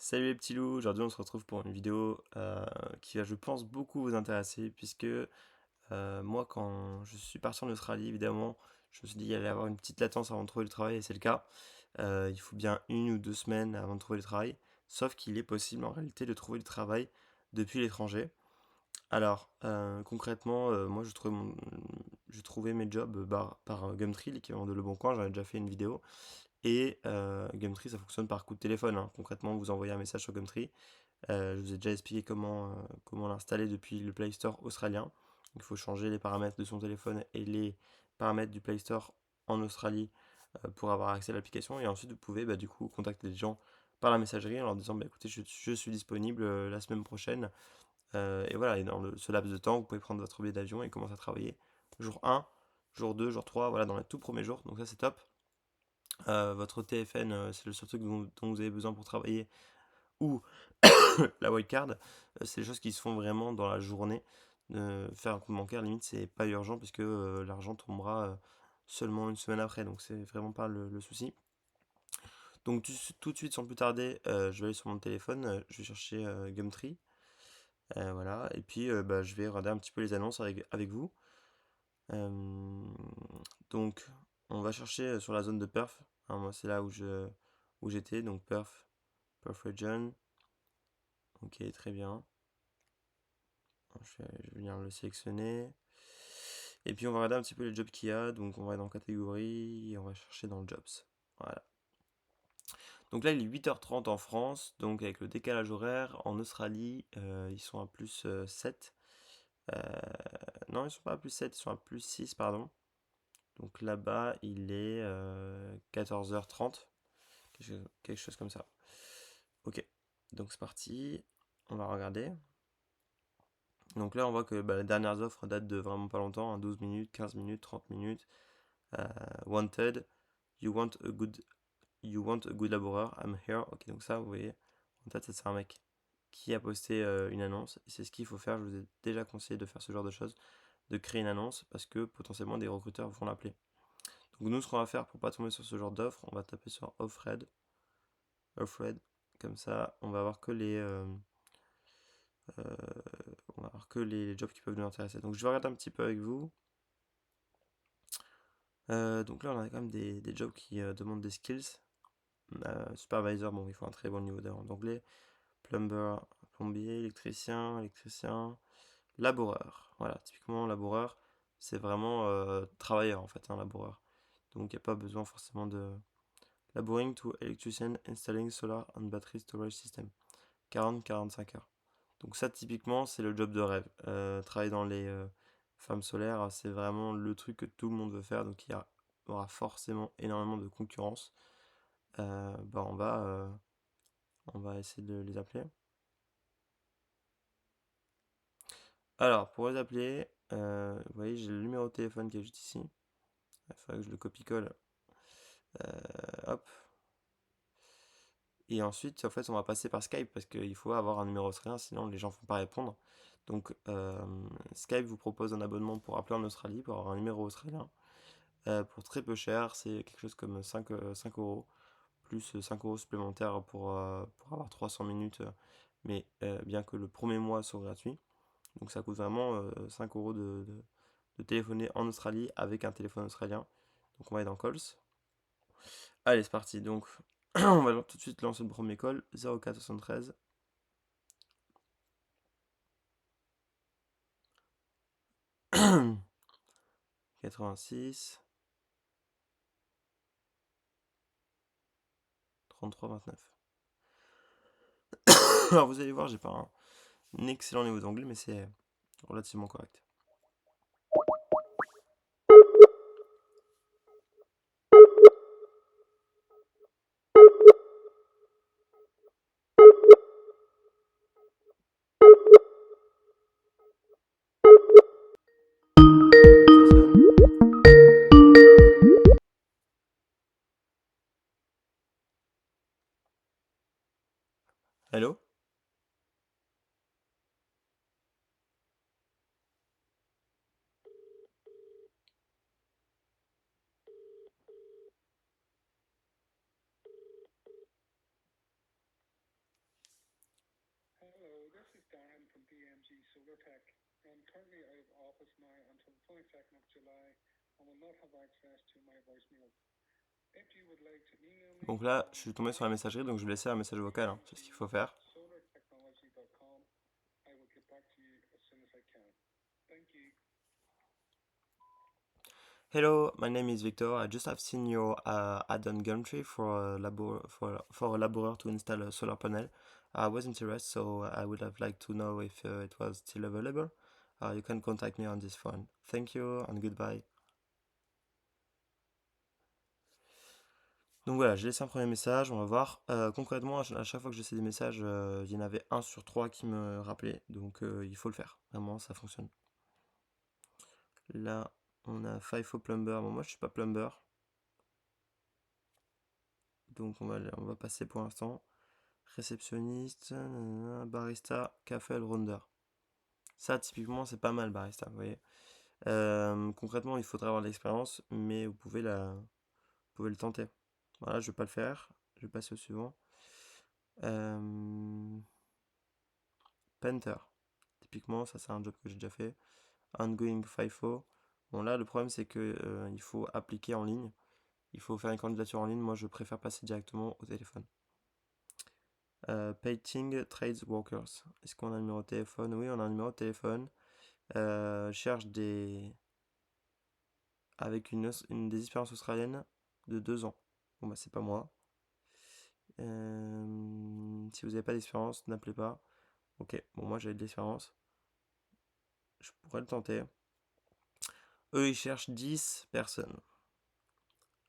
Salut les petits loups, aujourd'hui on se retrouve pour une vidéo qui va je pense beaucoup vous intéresser puisque moi quand je suis parti en Australie évidemment je me suis dit qu'il allait y avoir une petite latence avant de trouver le travail et c'est le cas. Il faut bien 1 ou 2 semaines avant de trouver le travail, sauf qu'il est possible en réalité de trouver le travail depuis l'étranger. Alors concrètement moi je trouvais mes jobs par Gumtree, l'équivalent de Le Bon Coin, j'en ai déjà fait une vidéo. Et Gumtree, ça fonctionne par coup de téléphone, hein. Concrètement, vous envoyez un message sur Gumtree. Je vous ai déjà expliqué comment l'installer depuis le Play Store australien. Il faut changer les paramètres de son téléphone et les paramètres du Play Store en Australie pour avoir accès à l'application. Et ensuite, vous pouvez du coup contacter les gens par la messagerie en leur disant écoutez, je suis disponible la semaine prochaine. Et voilà, et dans ce laps de temps, vous pouvez prendre votre billet d'avion et commencer à travailler jour 1, jour 2, jour 3, voilà, dans les tout premiers jours. Donc ça, c'est top. Votre TFN, c'est le seul truc dont vous avez besoin pour travailler, ou la wildcard, c'est des choses qui se font vraiment dans la journée. Faire un compte bancaire, limite, c'est pas urgent puisque l'argent tombera seulement une semaine après, donc c'est vraiment pas le souci. Donc tout de suite, sans plus tarder, je vais aller sur mon téléphone, je vais chercher Gumtree, voilà, et puis je vais regarder un petit peu les annonces avec vous. Euh, donc, on va chercher sur la zone de Perth. Hein, moi, c'est là où j'étais, donc Perth Region. Ok, très bien. Je vais venir le sélectionner. Et puis, on va regarder un petit peu les jobs qu'il y a. Donc, on va aller dans catégorie et on va chercher dans Jobs. Voilà. Donc là, il est 8h30 en France. Donc, avec le décalage horaire, en Australie, ils sont à plus 7. Non, ils sont pas à plus 7, ils sont à plus 6, pardon. Donc là-bas, il est 14h30, quelque chose comme ça. Ok, donc c'est parti. On va regarder. Donc là, on voit que les dernières offres datent de vraiment pas longtemps, hein, 12 minutes, 15 minutes, 30 minutes. Euh, Wanted, you want a good, you want a good laborer, I'm here. Ok, donc ça, vous voyez, en fait, ça c'est un mec qui a posté une annonce. Et c'est ce qu'il faut faire. Je vous ai déjà conseillé de faire ce genre de choses, de créer une annonce parce que potentiellement des recruteurs vont l'appeler. Donc nous, ce qu'on va faire pour pas tomber sur ce genre d'offre, on va taper sur Offred, comme ça, euh, on va avoir que les jobs qui peuvent nous intéresser. Donc je vais regarder un petit peu avec vous. Donc là, on a quand même des jobs qui demandent des skills. Supervisor, bon, il faut un très bon niveau d'anglais. Plumber, plombier, électricien, laboureur. Voilà, typiquement laboureur, c'est vraiment travailleur en fait, un laboureur. Donc il n'y a pas besoin forcément de Laboring to electrician installing solar and battery storage system. 40-45 heures. Donc ça, typiquement, c'est le job de rêve. Travailler dans les fermes solaires, c'est vraiment le truc que tout le monde veut faire. Donc aura forcément énormément de concurrence. On va essayer de les appeler. Alors, pour les appeler, vous voyez, j'ai le numéro de téléphone qui est juste ici. Il faudrait que je le copie-colle. Hop. Et ensuite, en fait, on va passer par Skype parce qu'il faut avoir un numéro australien, sinon les gens ne vont pas répondre. Donc, Skype vous propose un abonnement pour appeler en Australie, pour avoir un numéro australien. Pour très peu cher, c'est quelque chose comme 5 euros, plus 5 euros supplémentaires pour avoir 300 minutes, mais bien que le premier mois soit gratuit. Donc, ça coûte vraiment 5 euros de téléphoner en Australie avec un téléphone australien. Donc, on va aller dans Calls. Allez, c'est parti. Donc, on va tout de suite lancer le premier call. 0473 86 33 29. Alors vous allez voir, j'ai pas un excellent niveau d'anglais, mais c'est relativement correct. Donc ça sonne. Hello. Donc là, je suis tombé sur la messagerie, donc je vais laisser un message vocal, hein, c'est ce qu'il faut faire. Hello, my name is Victor. I just have seen your ad on Gumtree for a laborer to install a solar panel. I was interested, so I would have liked to know if it was still available. You can contact me on this phone. Thank you and goodbye. Donc voilà, j'ai laissé un premier message, on va voir. Concrètement, à chaque fois que j'essaie des messages, il y en avait un sur trois qui me rappelait, donc il faut le faire. Vraiment, ça fonctionne. Là, on a FIFO Plumber. Bon, moi, je suis pas plumber, donc on va passer pour l'instant. Réceptionniste, barista, café all-rounder. Ça, typiquement, c'est pas mal, barista, vous voyez. Concrètement, il faudrait avoir de l'expérience, mais vous pouvez le tenter. Voilà, je vais pas le faire. Je vais passer au suivant. Euh, Painter. Typiquement, ça c'est un job que j'ai déjà fait. Ongoing FIFO. Bon là, le problème c'est que il faut appliquer en ligne. Il faut faire une candidature en ligne. Moi, je préfère passer directement au téléphone. Painting Trades Workers. Est-ce qu'on a un numéro de téléphone? Oui, on a un numéro de téléphone. Cherche avec des expériences australiennes de 2 ans. Bon bah c'est pas moi. Si vous n'avez pas d'expérience, n'appelez pas. Ok, bon moi j'avais de l'expérience. Je pourrais le tenter. Eux ils cherchent 10 personnes.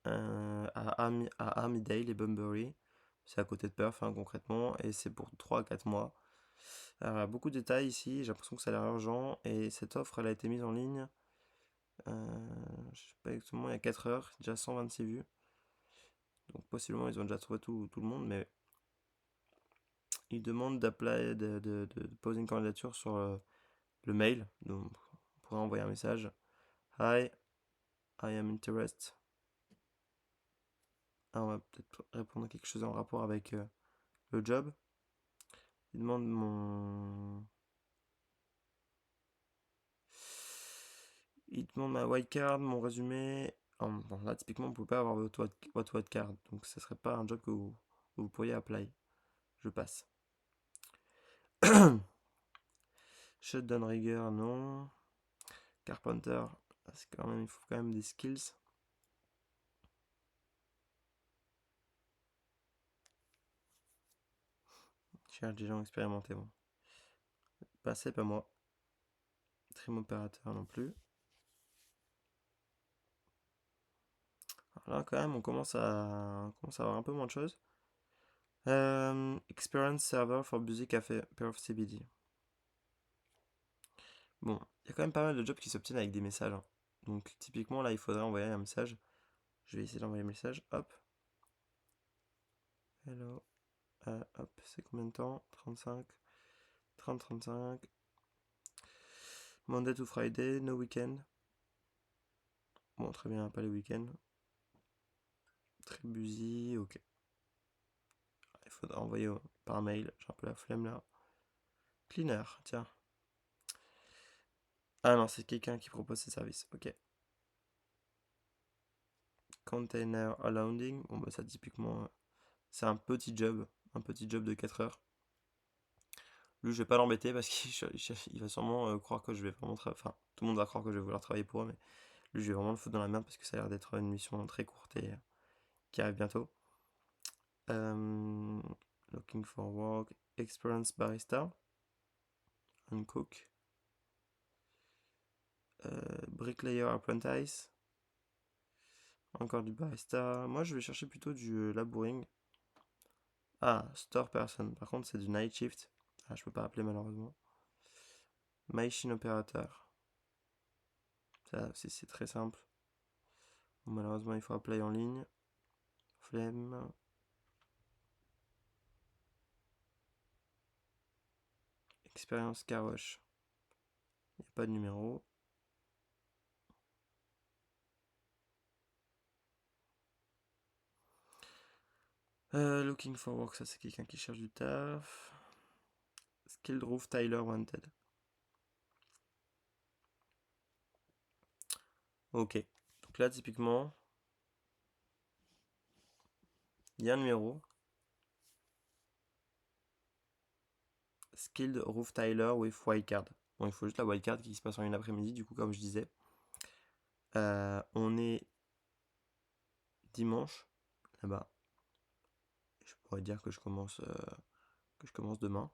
À Armidale et Bunbury. C'est à côté de Perth, hein, concrètement, et c'est pour 3 à 4 mois. Alors, beaucoup de détails ici, j'ai l'impression que ça a l'air urgent, et cette offre, elle a été mise en ligne, je sais pas exactement, il y a 4 heures, déjà 126 vues. Donc possiblement, ils ont déjà trouvé tout le monde, mais ils demandent de poser une candidature sur le mail. Donc, on pourrait envoyer un message. Hi, I am interested. Ah, on va peut-être répondre à quelque chose en rapport avec le job. Il demande Il demande ma wildcard, mon résumé. Bon, là, typiquement, vous pouvez pas avoir votre wildcard, donc ce serait pas un job que vous pourriez apply. Je passe. Shutdown rigger, non. Carpenter, il faut quand même des skills. Je cherche des gens expérimentés, bon. Passez, pas moi. Trim opérateur non plus. Alors là, quand même, on commence à avoir un peu moins de choses. Experience server for Busy Café, Perth CBD. Bon, il y a quand même pas mal de jobs qui s'obtiennent avec des messages, hein. Donc, typiquement, là, il faudrait envoyer un message. Je vais essayer d'envoyer un message. Hop. Hello. Hop, c'est combien de temps? 35. 30-35. Monday to Friday, no weekend. Bon, très bien, pas les week-ends. Très busy, ok. Il faudra envoyer par mail. J'ai un peu la flemme là. Cleaner, tiens. Ah non, c'est quelqu'un qui propose ses services. Ok. Container unloading. Bon, bah ça, typiquement, c'est un petit job. Un petit job de 4 heures. Lui, je vais pas l'embêter parce qu'il va sûrement croire que je vais vraiment travailler. Enfin, tout le monde va croire que je vais vouloir travailler pour eux, mais lui, je vais vraiment le foutre dans la merde parce que ça a l'air d'être une mission très courte et qui arrive bientôt. Looking for work, experienced barista and cook. Bricklayer apprentice. Encore du barista. Moi, je vais chercher plutôt du labouring. Ah, store person. Par contre, c'est du night shift. Ah, je peux pas appeler malheureusement. Machine operator. Ça aussi, c'est très simple. Bon, malheureusement, il faut appeler en ligne. Flemme. Expérience caroche. Il n'y a pas de numéro. Looking for work, ça c'est quelqu'un qui cherche du taf. Skilled Roof Tyler Wanted. Ok. Donc là, typiquement, il y a un numéro. Skilled Roof Tyler with wildcard. Bon, il faut juste la wildcard qui se passe en une après-midi, du coup, comme je disais. On est dimanche, là-bas. Je pourrais dire que je commence demain.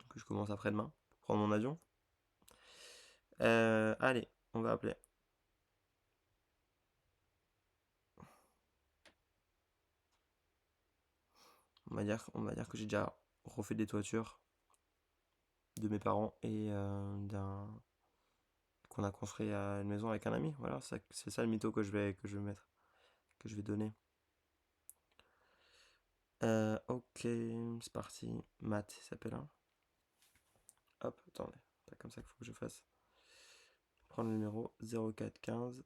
Que je commence après-demain. Pour prendre mon avion. Allez, on va appeler. On va dire que j'ai déjà refait des toitures de mes parents et qu'on a construit à une maison avec un ami. Voilà, c'est ça le mytho que je vais mettre, que je vais donner. Ok, c'est parti. Matt, il s'appelle. Hein. Hop, attendez, c'est comme ça qu'il faut que je fasse. Prendre le numéro 0415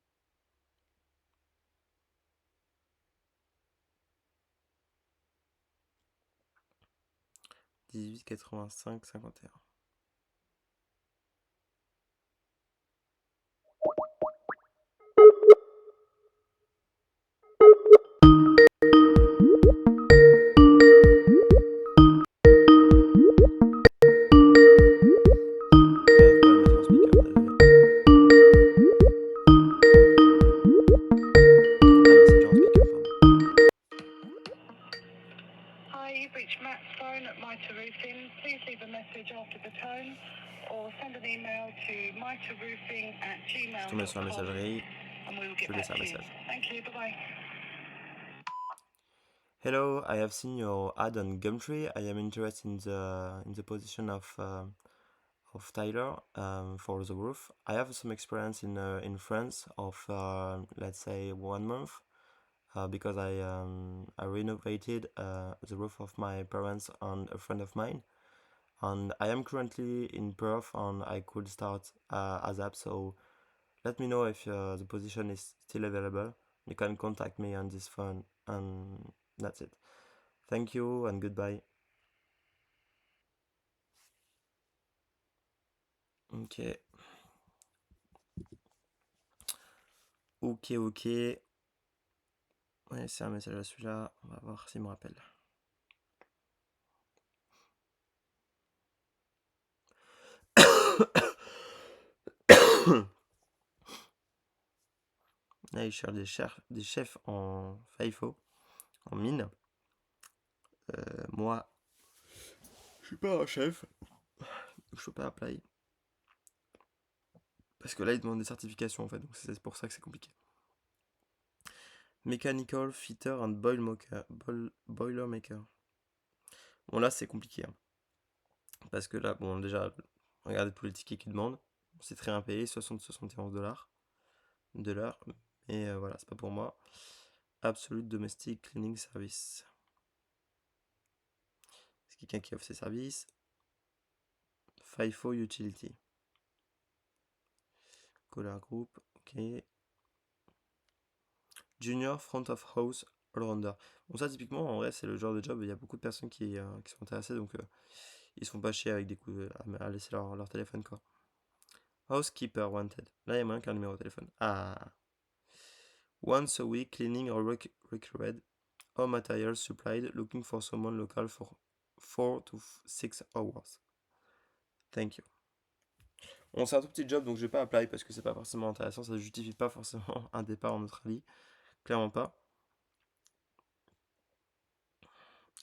18 85 51. J'arrive pas à le mettre en speaker, désolé. Ah, mais c'est déjà en speaker, pardon. Hi, you've reached Matt's phone at Mitre Roofing. Please leave a message after the tone or send an email to Je suis tombé sur la mitroofing@gmail.com messagerie. and we will Je get vais laisser back un to you. message. Thank you, bye-bye. Hello, I have seen your ad on Gumtree. I am interested in the position of Tyler for the roof. I have some experience in France of let's say 1 month because I renovated the roof of my parents and a friend of mine. And I am currently in Perth and I could start ASAP. So let me know if the position is still available. You can contact me on this phone and that's it. Thank you and goodbye. Ok. Ok, ok. Ouais, c'est un message à celui-là. On va voir s'il me rappelle. Là, il cherche des chefs en FIFO, en mine. Moi, je suis pas un chef. Je peux pas apply. Parce que là, il demande des certifications en fait. Donc c'est pour ça que c'est compliqué. Mechanical fitter and boiler maker. Bon, là, c'est compliqué. Hein. Parce que là, bon, déjà, regardez tous les tickets qu'ils demandent. C'est très bien payé, 60-71 dollars de l'heure. Mais voilà, c'est pas pour moi. Absolute Domestic Cleaning Service. C'est quelqu'un qui offre ses services. FIFO Utility. Collar Group, ok. Junior Front of House All-Rounder. Bon, ça, typiquement, en vrai, c'est le genre de job, il y a beaucoup de personnes qui sont intéressées, donc ils se font pas chier avec des coups à laisser leur téléphone, quoi. Housekeeper Wanted. Là, il y a moyen qu'un numéro de téléphone. Ah. Once a week, cleaning or required. All materials supplied. Looking for someone local for 4 to 6 hours. Thank you. Bon, c'est un tout petit job, donc je vais pas apply parce que c'est pas forcément intéressant. Ça justifie pas forcément un départ en Australie. Clairement pas.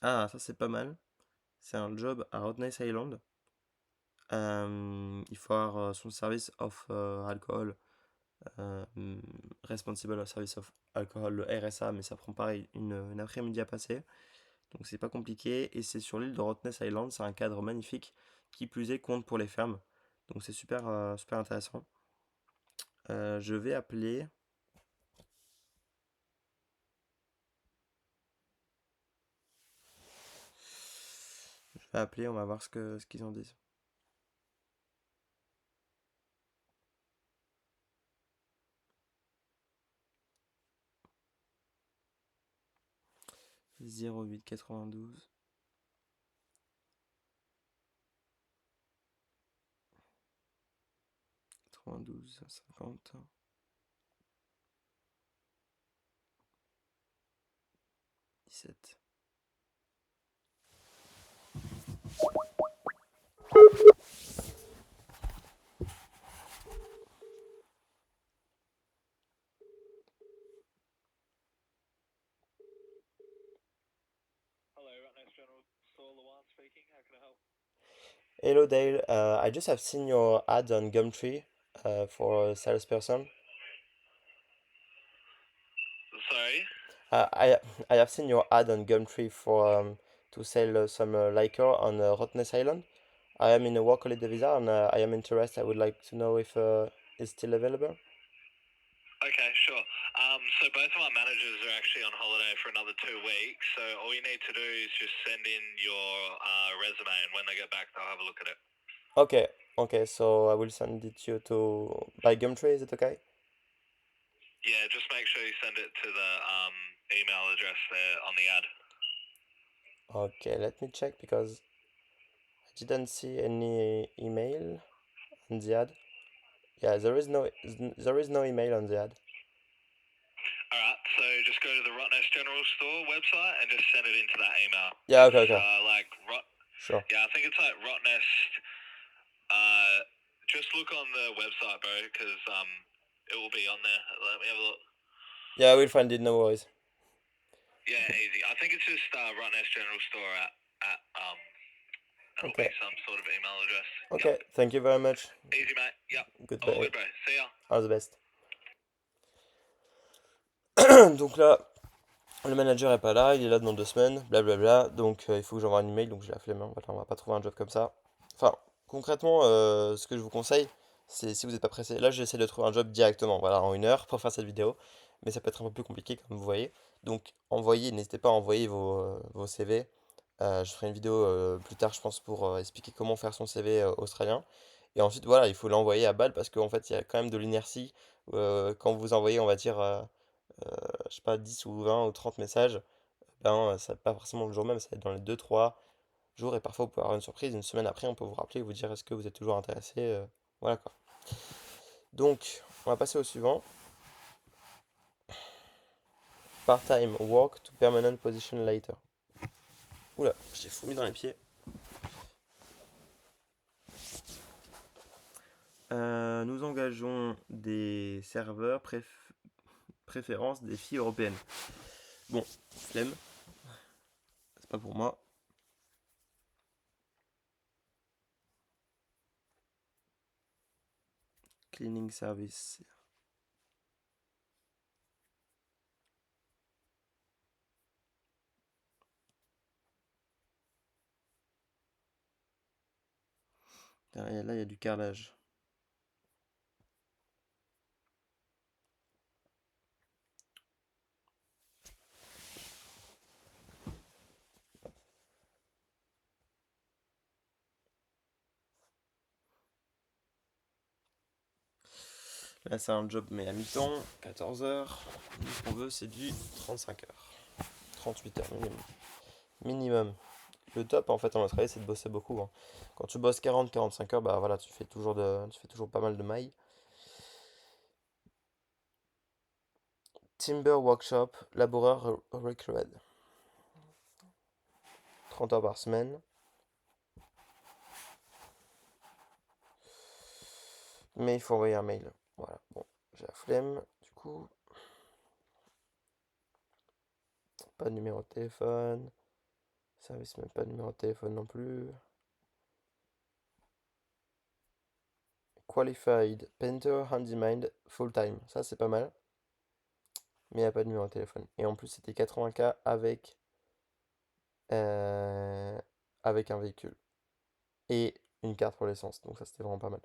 Ah, ça c'est pas mal. C'est un job à Rottnest Island. Il faut avoir son service of alcohol, responsible service of alcohol, le RSA, mais ça prend pareil une après-midi à passer. Donc c'est pas compliqué. Et c'est sur l'île de Rottnest Island. C'est un cadre magnifique. Qui plus est, compte pour les fermes. Donc c'est super, super intéressant. Je vais appeler. On va voir ce qu'ils en disent. Zéro huit 92 92 50 17. Hello, Ratness General Store, Lawan speaking. How can I help? Hello Dale, I just have seen your ad on Gumtree for a salesperson. Sorry? Uh, I I have seen your ad on Gumtree for to sell some liquor on Rottnest Island. I am in a work holiday visa and I am interested. I would like to know if it's still available. Okay, sure. So both of our managers are actually on holiday for another 2 weeks. So all you need to do is just send in your resume, and when they get back, they'll have a look at it. Okay, okay, so I will send it you to by Gumtree. Is it okay? Yeah, just make sure you send it to the email address there on the ad. Okay, let me check because I didn't see any email on the ad. Yeah, there is no email on the ad. All right, so just go to the Rottnest General Store website and just send it into that email. Yeah, okay, It's okay, sure. yeah, I think it's like Rottnest. Just look on the website, bro, because it will be on there. Let me have a look. Yeah, I will find it. No worries. Yeah, easy. I think it's just Rottnest General Store at it'll be Okay, some sort of email address. Yep. okay. Thank you very much. Easy, mate. Yep. All Goodbye. good, bro. See ya. All the best. Donc là, le manager est pas là, il est là dans 2 semaines, blablabla. Donc il faut que j'envoie un email, donc j'ai la flemme, hein. Voilà, on va pas trouver un job comme ça. Enfin, concrètement, ce que je vous conseille, c'est si vous n'êtes pas pressé. Là, j'essaie de trouver un job directement, voilà, en 1 heure pour faire cette vidéo. Mais ça peut être un peu plus compliqué, comme vous voyez. Donc envoyez, n'hésitez pas à envoyer vos CV. Je ferai une vidéo plus tard, je pense, pour expliquer comment faire son CV australien. Et ensuite, voilà, il faut l'envoyer à balle parce qu'en fait, il y a quand même de l'inertie. Quand vous envoyez, on va dire, je sais pas, 10 ou 20 ou 30 messages, ben, ça va pas forcément le jour même, ça va être dans les 2 3 jours. Et parfois, vous pouvez avoir une surprise. Une semaine après, on peut vous rappeler et vous dire est-ce que vous êtes toujours intéressé. Voilà quoi. Donc, on va passer au suivant. Part-time work to permanent position later. Oula, j'ai fourmi dans les pieds. Nous engageons des serveurs préférence des filles européennes. Bon, flemme, c'est pas pour moi. Cleaning service. Derrière là, il y a du carrelage. Là, c'est un job, mais à mi-temps, 14 heures. Ce qu'on veut, c'est du 35 heures. 38 heures minimum. Minimum. Le top, en fait, en Australie, c'est de bosser beaucoup, hein. Quand tu bosses 40-45 heures, bah voilà, tu fais toujours pas mal de mailles. Timber Workshop, laboureur recrued. 30 heures par semaine. Mais il faut envoyer un mail. Voilà, bon, j'ai la flemme, du coup. Pas de numéro de téléphone. Service, même pas de numéro de téléphone non plus. Qualified Painter Handyman full time. Ça, c'est pas mal. Mais il n'y a pas de numéro de téléphone. Et en plus, c'était 80K euh, avec un véhicule. Et une carte pour l'essence. Donc ça, c'était vraiment pas mal.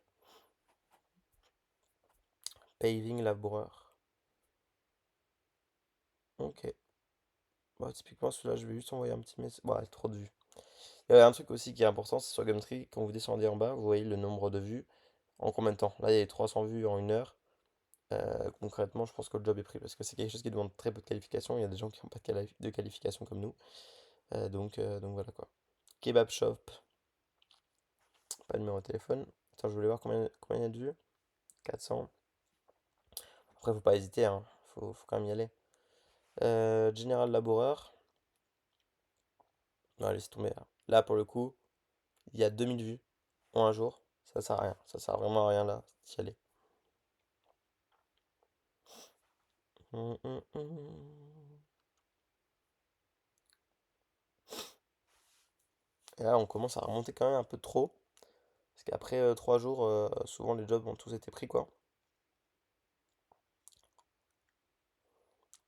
Paving laboureur. Ok. Bah, typiquement, celui-là, je vais juste envoyer un petit message. Ouais, trop de vues. Il y a un truc aussi qui est important, c'est sur Gumtree. Quand vous descendez en bas, vous voyez le nombre de vues en combien de temps. Là, il y a 300 vues en 1 heure. Concrètement, je pense que le job est pris parce que c'est quelque chose qui demande très peu de qualification. Il y a des gens qui n'ont pas de qualification comme nous. Donc voilà quoi. Kebab shop, pas de numéro de téléphone. Attends, je voulais voir combien il y a de vues. 400. Après, faut pas hésiter, hein. Faut quand même y aller. Général laboureur. Non, laisse tomber là. Là, pour le coup, il y a 2000 vues en un jour. Ça sert à rien. Ça sert vraiment à rien là d'y aller. Hum, hum, hum. Et là, on commence à remonter quand même un peu trop. Parce qu'après 3 jours, souvent les jobs ont tous été pris, quoi.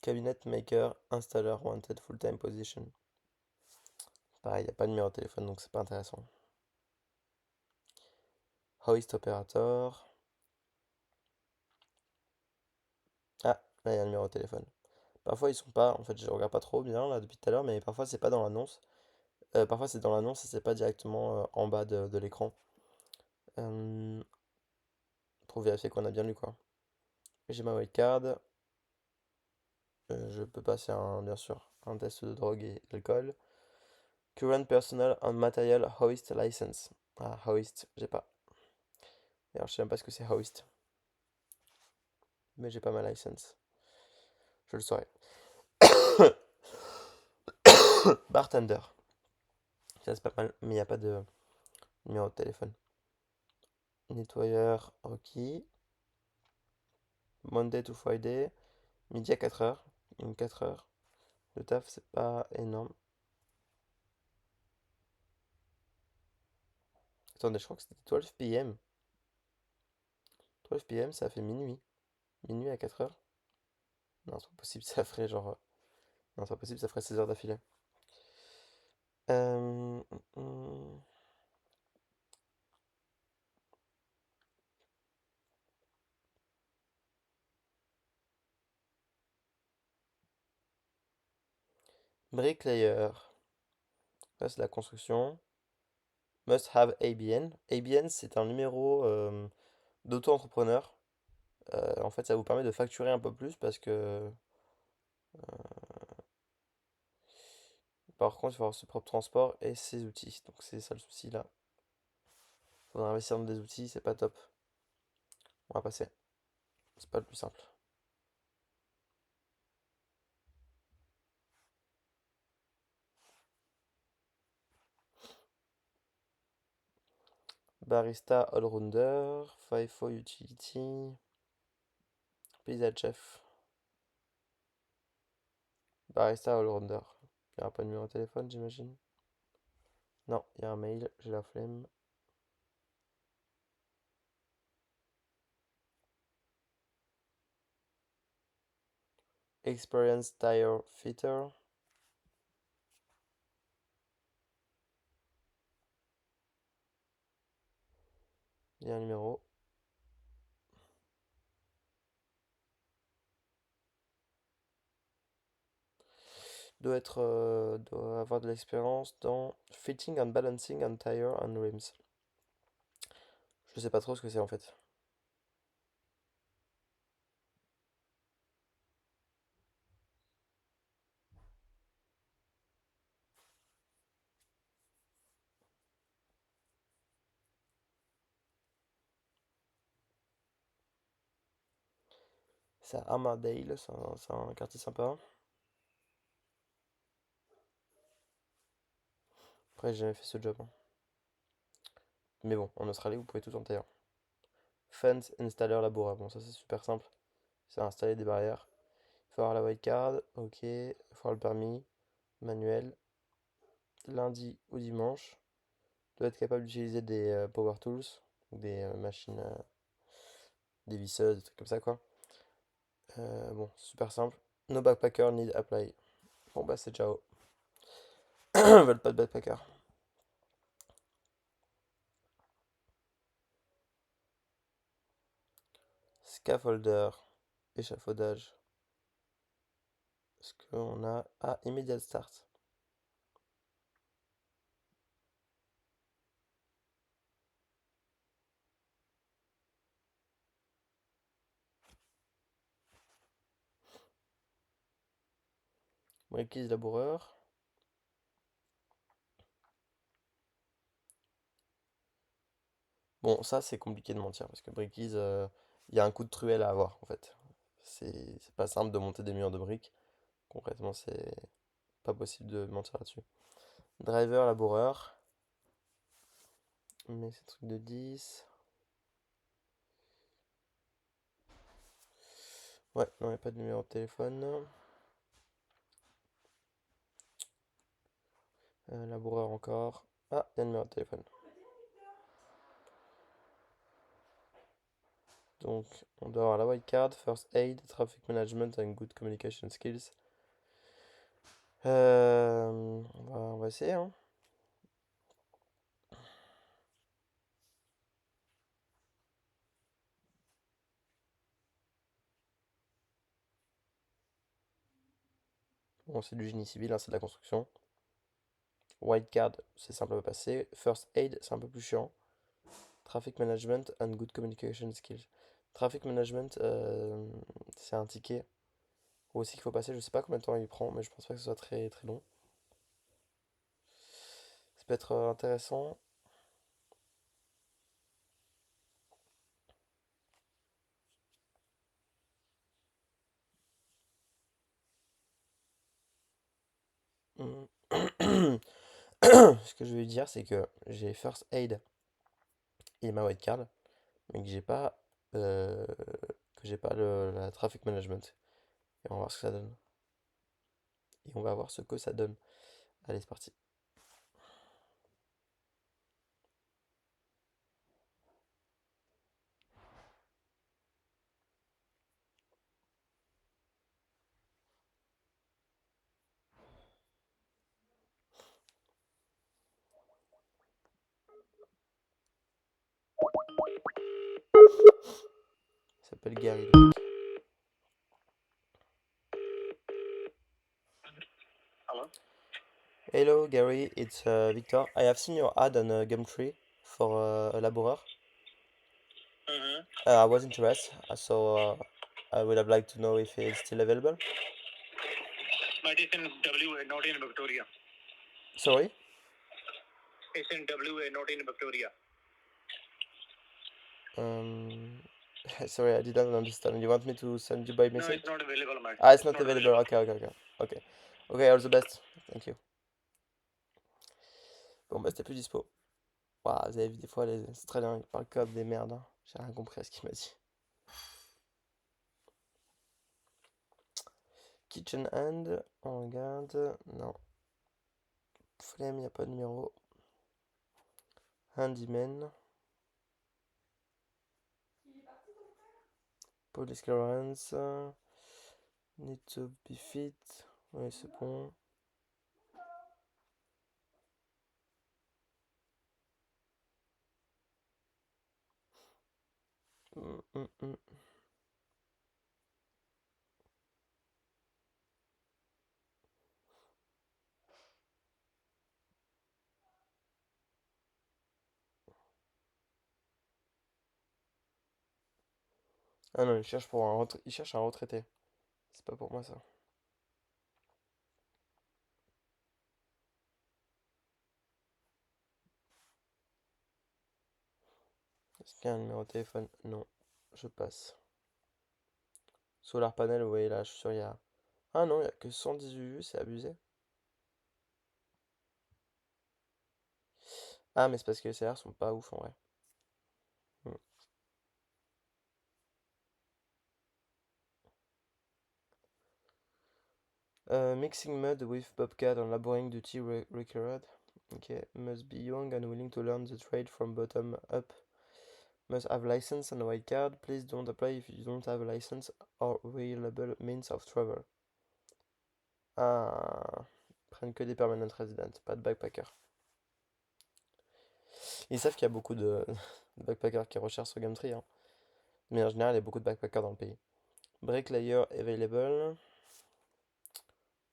Cabinet maker, installer wanted full-time position. Pareil, il n'y a pas de numéro de téléphone, donc c'est pas intéressant. Hoist operator. Ah, là, il y a un numéro de téléphone. Parfois, ils sont pas. En fait, je regarde pas trop bien là depuis tout à l'heure, mais parfois, c'est pas dans l'annonce. Parfois, c'est dans l'annonce et c'est pas directement en bas de l'écran. Euh, pour vérifier qu'on a bien lu, quoi. J'ai ma wildcard. Je peux passer bien sûr, un test de drogue et d'alcool. Current personal and material hoist license. Ah, hoist, j'ai pas. D'ailleurs, je sais même pas ce que c'est hoist. Mais j'ai pas ma license. Je le saurai. Bartender. Ça, c'est pas mal, mais il n'y a pas de numéro de téléphone. Nettoyeur, ok. Monday to Friday. Midi à 4h. Donc 4 heures. Le taf, c'est pas énorme. Attendez, je crois que c'était 12 p.m. 12 p.m., ça fait minuit. Minuit à 4 heures. Non, c'est pas possible, ça ferait genre. Non, c'est pas possible, ça ferait 16 heures d'affilée. Euh... hum, hum. Bricklayer. Là, c'est la construction. Must have ABN. ABN, c'est un numéro d'auto-entrepreneur. En fait, ça vous permet de facturer un peu plus parce que, par contre, il faut avoir ses propres transports et ses outils. Donc, c'est ça le souci là. Faudra investir dans des outils, c'est pas top. On va passer. C'est pas le plus simple. Barista Allrounder, FIFO Utility, Pizza Chef, Barista Allrounder. Il n'y aura pas de numéro de téléphone, j'imagine. Non, il y a un mail, j'ai la flemme. Experienced Tire Fitter, il y a un numéro. Doit avoir de l'expérience dans fitting and balancing on tire and rims. Je sais pas trop ce que c'est en fait. C'est à Armadale, c'est un quartier sympa. Après, j'ai jamais fait ce job, hein. Mais bon, en Australie, vous pouvez tout en tailleur. Fence installer laboureur. Bon, ça c'est super simple. C'est installer des barrières. Il faut avoir la white card, ok. Il faut avoir le permis, manuel. Lundi ou dimanche. Doit être capable d'utiliser des power tools, des machines, des visseuses, des trucs comme ça quoi. Bon, c'est super simple. No backpacker need apply. Bon bah c'est ciao. Ils veulent pas de backpacker. Scaffolder, échafaudage. Est-ce qu'on a. Ah, immediate start. Breakkeys laboureur. Bon, ça c'est compliqué de mentir parce que Breakkeys, il y a un coup de truelle à avoir en fait. C'est pas simple de monter des murs de briques. Concrètement, c'est pas possible de mentir là-dessus. Driver, laboureur. Mais c'est truc de 10. Ouais, non, il n'y a pas de numéro de téléphone. Laboureur encore. Ah, il y a un numéro de téléphone. Donc, on doit avoir la white card, first aid, traffic management and good communication skills. On va essayer, hein. Bon, c'est du génie civil, hein, c'est de la construction. White card, c'est simple à passer. First aid, c'est un peu plus chiant. Traffic management and good communication skills. Traffic management, c'est un ticket aussi qu'il faut passer. Je sais pas combien de temps il prend, mais je pense pas que ce soit très très long. Ça peut être intéressant. Hmm. Ce que je veux dire, c'est que j'ai first aid et ma white card, mais euh, que j'ai pas la traffic management. Et on va voir ce que ça donne. Et on va voir ce que ça donne. Allez, c'est parti. Il s'appelle Gary, le mec. Hello? Hello, Gary, it's Victor. I have seen your ad on Gumtree for a laborer. Mm-hmm. I was interested, so I would have liked to know if it's still available. But it's in WA, not in Victoria. Sorry? It's in WA, not in Victoria. Um, sorry, I didn't understand. You want me to send you by No, message? it's not available, man. Ah, it's not available. Okay, okay, okay. Okay. Okay, all the best. Thank you. Bon, bah, c'était plus dispo. Ouah, vous avez vu des fois les Australiens, ils parlent comme des merdes, hein. J'ai rien compris à ce qu'il m'a dit. Kitchen Hand, on regarde. Non. Flemme, y a pas de numéro. Handyman. Police clearance. Need to be fit. Oui, c'est bon. Hum, hum, hum. Ah non, il cherche un retraité. C'est pas pour moi ça. Est-ce qu'il y a un numéro de téléphone? Non. Je passe. Solar panel, oui, là, je suis sûr, il y a. Ah non, il y a que 118 vues, c'est abusé. Ah, mais c'est parce que les CR sont pas ouf en vrai. Hmm. Mixing mud with bobcat on laboring duty required. Okay, must be young and willing to learn the trade from bottom up. Must have license and a white card. Please don't apply if you don't have a license or reliable means of travel. Ah, ils prennent que des permanent residents, pas de backpackers. Ils savent qu'il y a beaucoup de backpackers qui recherchent sur Gumtree, hein. Mais en général, il y a beaucoup de backpackers dans le pays. Bricklayer available.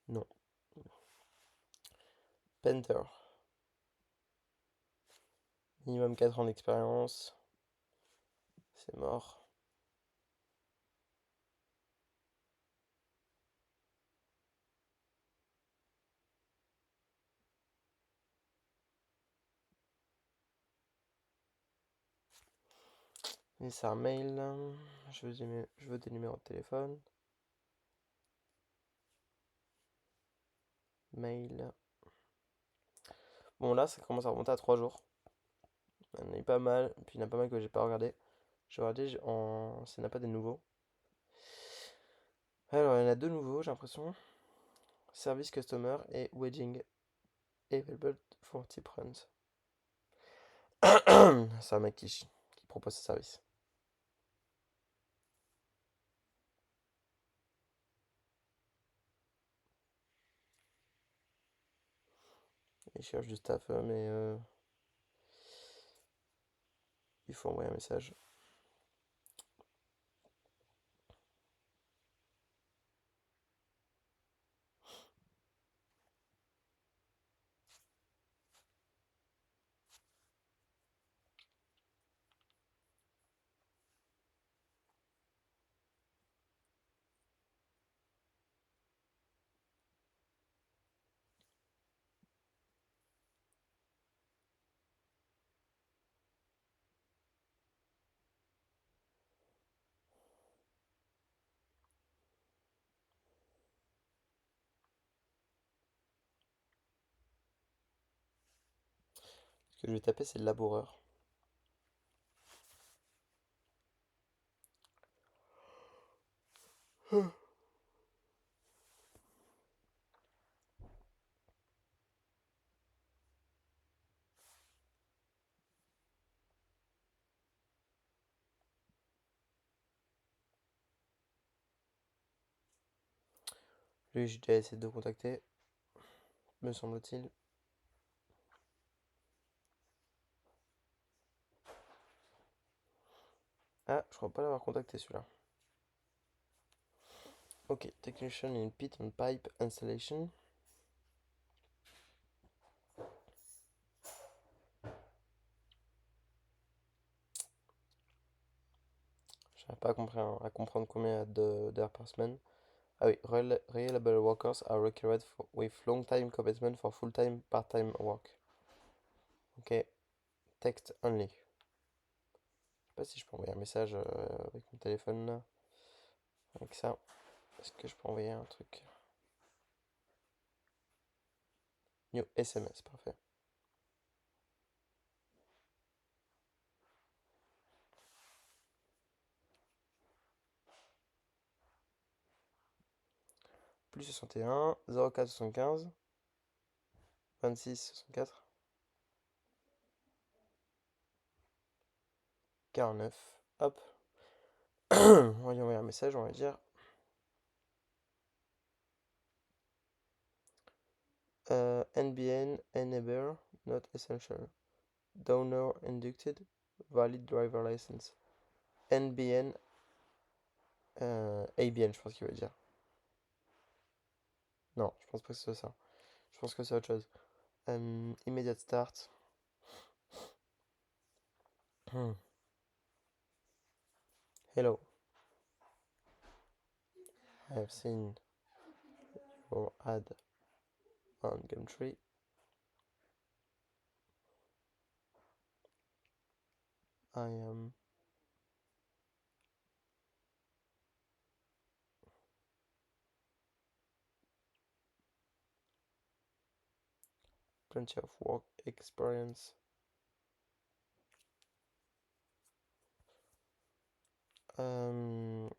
Non. Painter. Minimum 4 ans d'expérience. C'est mort. Et c'est un mail. Je veux des numéros de téléphone. Mail. Bon, là, ça commence à remonter à 3 jours. Il y en a eu pas mal. Puis il y en a pas mal que j'ai pas regardé. Je vais regarder s'il n'y en a pas des nouveaux. Alors, il y en a deux nouveaux, j'ai l'impression. Service Customer et Wedding Available for Tip Runs. C'est un mec qui propose ce service. Il cherche du staff, mais il faut envoyer un message. Ce que je vais taper, c'est le laboureur. Lui, j'ai déjà essayé de le contacter, me semble-t-il. Ah, je crois pas l'avoir contacté celui-là. Ok, technician in pit and pipe installation. J'arrive pas à comprendre combien d'heures par semaine. Ah oui, reliable workers are required with long time commitment for full-time, part-time work. Ok, text only. Je sais pas si je peux envoyer un message avec mon téléphone là. Avec ça. Est-ce que je peux envoyer un truc? New SMS, parfait. Plus 61, 04 75, 26 64, 49. Hop. On va lui envoyer un message, on va dire. NBN enable not essential. Donor inducted valid driver license. NBN ABN, je pense qu'il veut dire. Non, je pense pas que ce soit ça. Je pense que c'est autre chose. Immediate start. Hello. I have seen your ad on Gumtree. I am plenty of work experience. In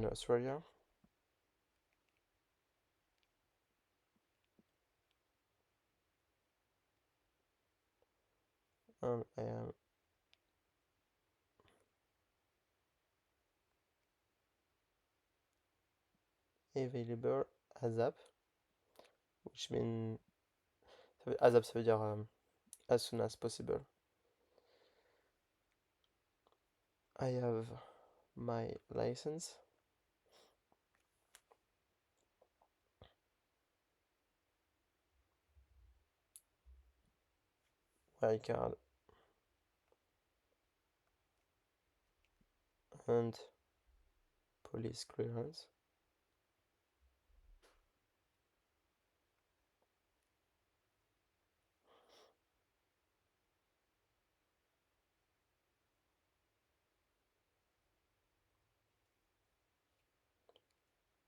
Australia. And I am available ASAP, which means ASAP, ça veut dire as soon as possible. I have my license. Wildcard and police clearance.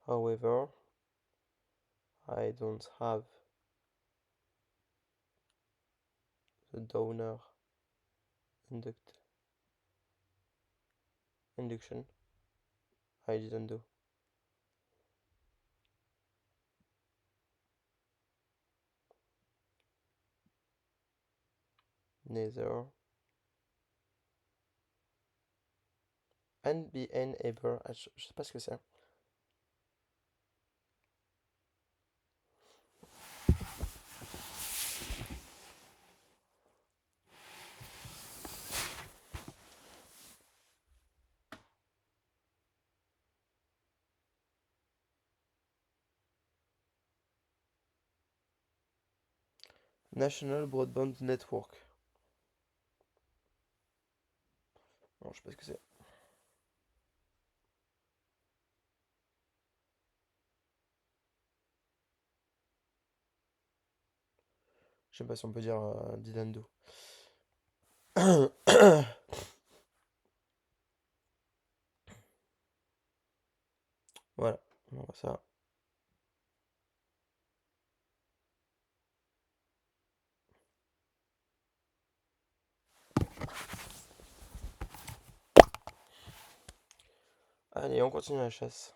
However, I don't have the donor induction. I didn't do. Neither. NBN je sais pas ce que c'est. National Broadband Network. Non, je sais pas ce que c'est. Je sais pas si on peut dire Didando. Voilà, on voit ça. Allez, on continue la chasse.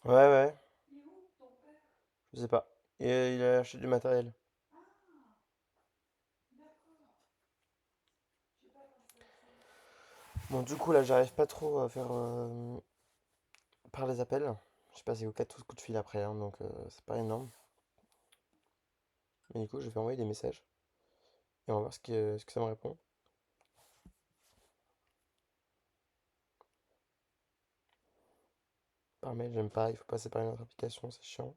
Ouais, ouais, je sais pas. Et il a acheté du matériel. Bon, du coup, là, j'arrive pas trop à faire par les appels. Je sais pas, c'est au 4 coups de fil après, hein, donc c'est pas énorme. Mais du coup, je vais envoyer des messages et on va voir ce que ça me répond. Par mail, j'aime pas, il faut passer par une autre application, c'est chiant.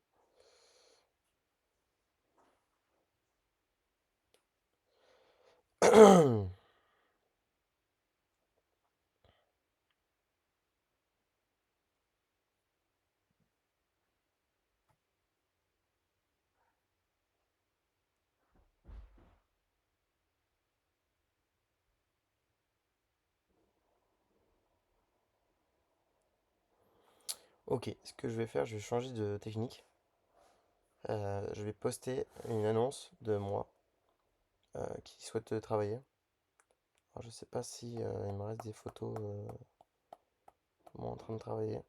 Ok, ce que je vais faire, je vais changer de technique. Je vais poster une annonce de moi qui souhaite travailler. Alors, je sais pas si il me reste des photos de moi en train de travailler.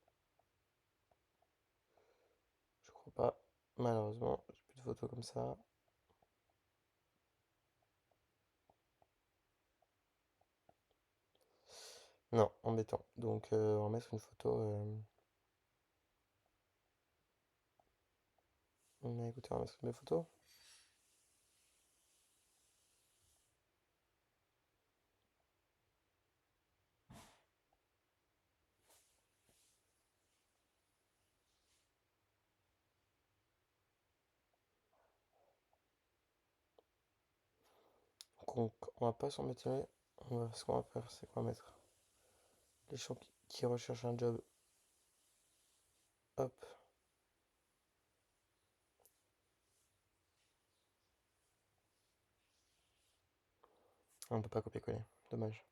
Je crois pas. Malheureusement, j'ai plus de photos comme ça. Non, embêtant. Donc, on va mettre une photo. Écoutez, on va mettre mes photos. Donc, on va pas s'embêter. Ce qu'on va faire, c'est qu'on va mettre les champs qui recherche un job. Hop. On peut pas copier-coller. Dommage.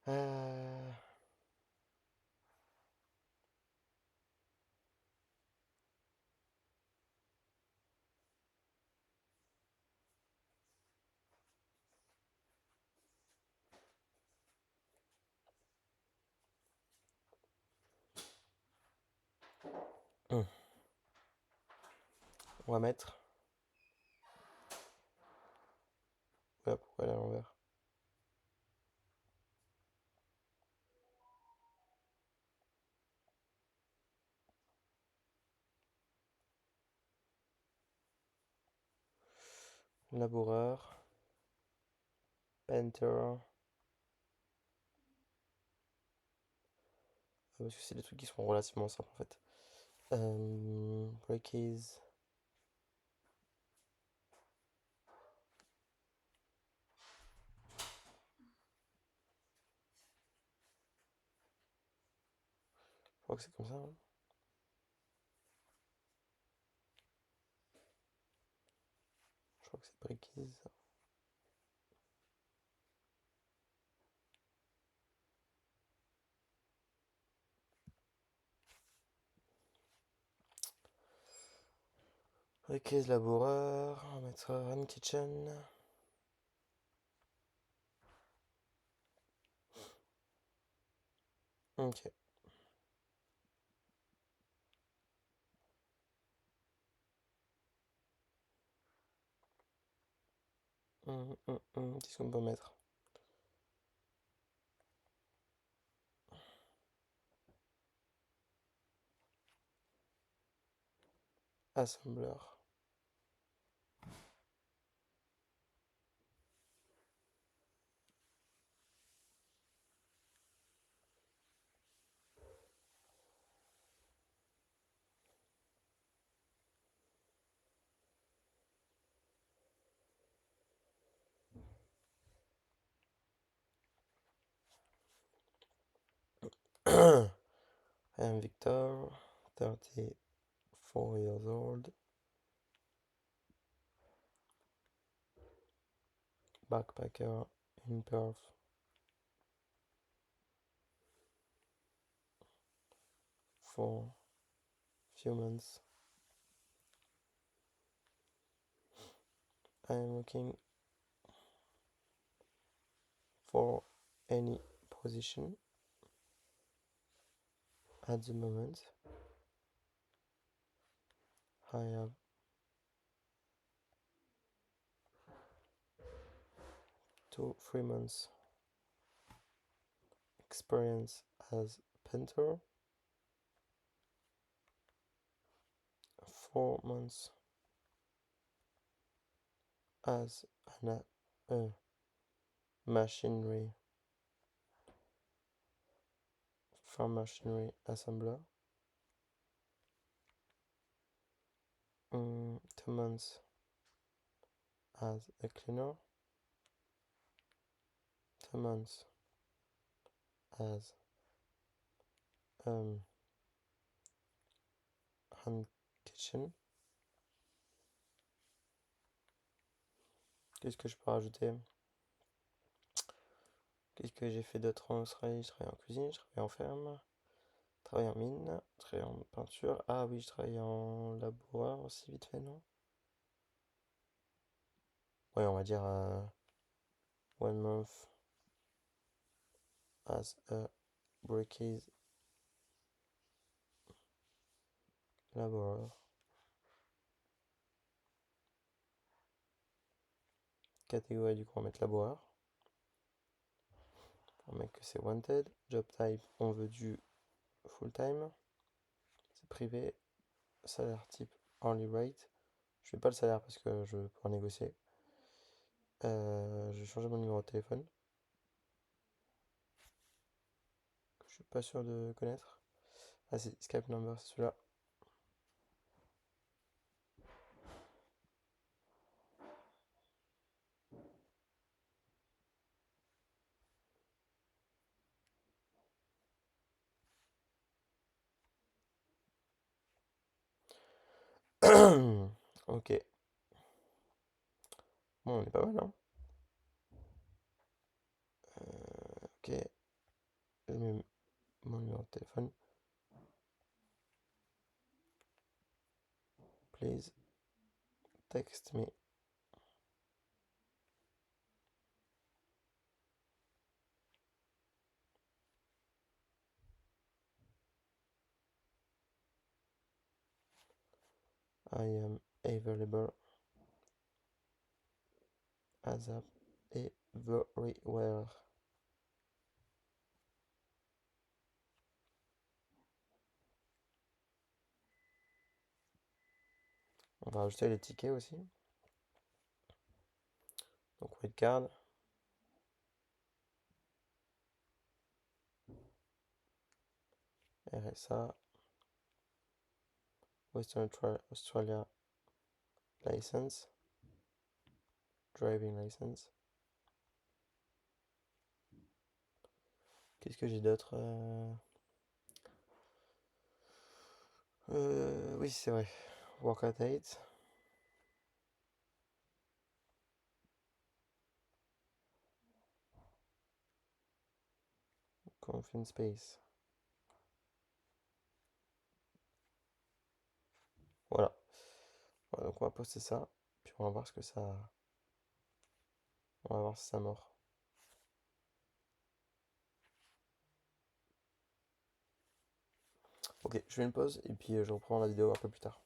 Euh... hum. On va mettre. Voilà pourquoi elle est à l'envers. Laboureur. Painter. Parce que c'est des trucs qui sont relativement simples en fait. Breakies. Je crois que c'est comme ça. Hein. Je crois que c'est breakies. Breakies, laboureur. On va mettre run kitchen. Ok. Qu'est-ce qu'on peut mettre? Assembleur. I am Victor, 34 years old. Backpacker in Perth. For few months. I am looking for any position at the moment. I have 2-3 months experience as painter, 4 months as an machinery farm machinery assembler, 2 months as a cleaner, 2 months as hand kitchen. Qu'est-ce que je peux rajouter? Qu'est-ce que j'ai fait d'autre en Australie? Je travaille en cuisine, je travaille en ferme, je travaille en mine, je travaille en peinture. Ah oui, je travaille en laboureur aussi vite fait, non? Ouais, on va dire 1 month as a breakies laborer. Catégorie du coup on va mettre laboureur. On met que c'est wanted. Job type, on veut du full time. C'est privé. Salaire type hourly rate. Je fais pas le salaire parce que je veux pouvoir négocier. Je vais changer mon numéro de téléphone. Que je suis pas sûr de connaître. Ah c'est Skype number, c'est celui-là. Ok. Bon, on est pas mal, hein. Ok. Je mets mon numéro de téléphone. Please text me. I am available ASAP everywhere. On va rajouter les tickets aussi. Donc wildcard. RSA. Western Australia license. Driving license. Qu'est-ce que j'ai d'autre Oui, c'est vrai. Work at 8. Conference space. Voilà. Voilà, donc on va poster ça. Puis on va voir ce que ça. On va voir si ça mord. Ok, je fais une pause et puis je reprends la vidéo un peu plus tard.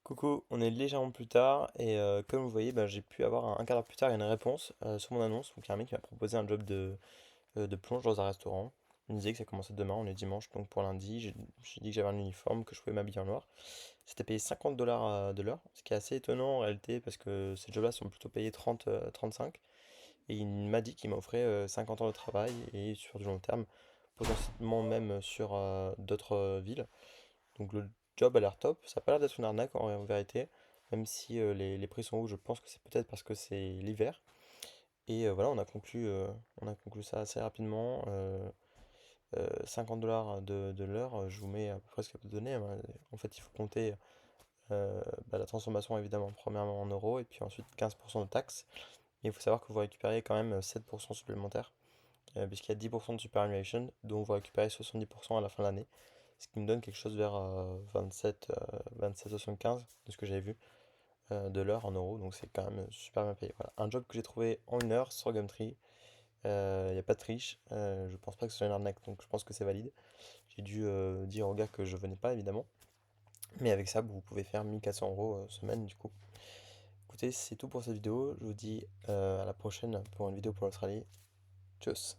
Coucou, on est légèrement plus tard et comme vous voyez, bah, j'ai pu avoir un quart d'heure plus tard une réponse sur mon annonce. Donc il y a un mec qui m'a proposé un job de plonge dans un restaurant. Il me disait que ça commençait demain, on est dimanche, donc pour lundi, j'ai dit que j'avais un uniforme, que je pouvais m'habiller en noir. C'était payé 50 dollars de l'heure, ce qui est assez étonnant en réalité parce que ces jobs-là sont plutôt payés 30-35. Et il m'a dit qu'il m'offrait 50 ans de travail et sur du long terme, potentiellement même sur d'autres villes. Donc le job a l'air top, ça a pas l'air d'être une arnaque en vérité, même si les prix sont hauts, je pense que c'est peut-être parce que c'est l'hiver. Et voilà, on a conclu ça assez rapidement. 50 dollars de l'heure, je vous mets à peu près ce qu'elle peut donner, hein. En fait, il faut compter la transformation évidemment, premièrement en euros, et puis ensuite 15% de taxes. Et il faut savoir que vous récupérez quand même 7% supplémentaires, puisqu'il y a 10% de superannuation, dont vous récupérez 70% à la fin de l'année, ce qui me donne quelque chose vers 27,75 de ce que j'avais vu de l'heure en euros, donc c'est quand même super bien payé. Voilà. Un job que j'ai trouvé en une heure sur Gumtree, il n'y a pas de triche, je pense pas que ce soit une arnaque, donc je pense que c'est valide. J'ai dû dire au gars que je venais pas évidemment, mais avec ça vous pouvez faire 1400 € semaine du coup. Écoutez, c'est tout pour cette vidéo, je vous dis à la prochaine pour une vidéo pour l'Australie. Tchuss.